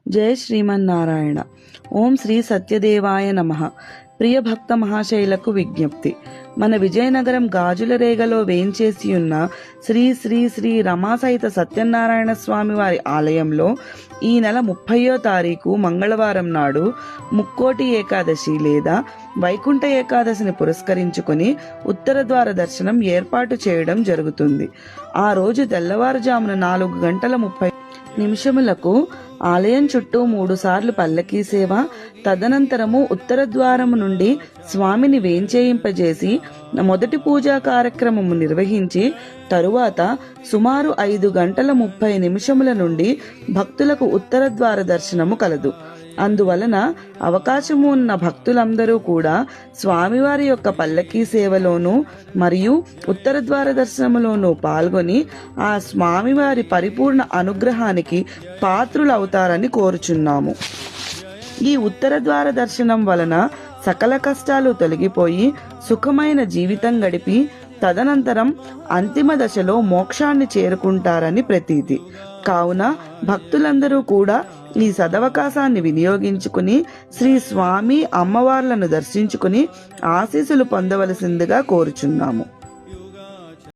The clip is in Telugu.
జయ శ్రీమన్నారాయణ. ఓం శ్రీ సత్యదేవాయ నమః. ప్రియ భక్త మహాశైలకు విజ్ఞప్తి. మన విజయనగరం గాజుల రేగలో వేంచేసి ఉన్న శ్రీ శ్రీ శ్రీ రమాసహిత సత్యనారాయణ స్వామి వారి ఆలయంలో ఈ నెల 30వ తారీఖు మంగళవారం నాడు ముక్కోటి ఏకాదశి లేదా వైకుంఠ ఏకాదశిని పురస్కరించుకొని ఉత్తర ద్వార దర్శనం ఏర్పాటు చేయడం జరుగుతుంది. ఆ రోజు తెల్లవారుజామున 4:30 ఆలయం చుట్టూ 3 సార్లు పల్లకీ సేవ, తదనంతరము ఉత్తర ద్వారము నుండి స్వామిని వేంచేయింపజేసి మొదటి పూజా కార్యక్రమము నిర్వహించి తరువాత సుమారు 5:30 నుండి భక్తులకు ఉత్తర ద్వార దర్శనము కలదు. అందువలన అవకాశము ఉన్న భక్తులందరూ కూడా స్వామివారి యొక్క పల్లకీ సేవలోనూ మరియు ఉత్తర ద్వార దర్శనములోనూ పాల్గొని ఆ స్వామివారి పరిపూర్ణ అనుగ్రహానికి పాత్రులవుతారని కోరుచున్నాము. ఈ ఉత్తర ద్వార దర్శనం వలన సకల కష్టాలు తొలగిపోయి సుఖమైన జీవితం గడిపి తదనంతరం అంతిమ దశలో మోక్షాన్ని చేరుకుంటారని ప్రతీతి. కావున భక్తులందరూ కూడా ఈ సదవకాశాన్ని వినియోగించుకుని శ్రీ స్వామి అమ్మవార్లను దర్శించుకుని ఆశీస్సులు పొందవలసిందిగా కోరుచున్నాము.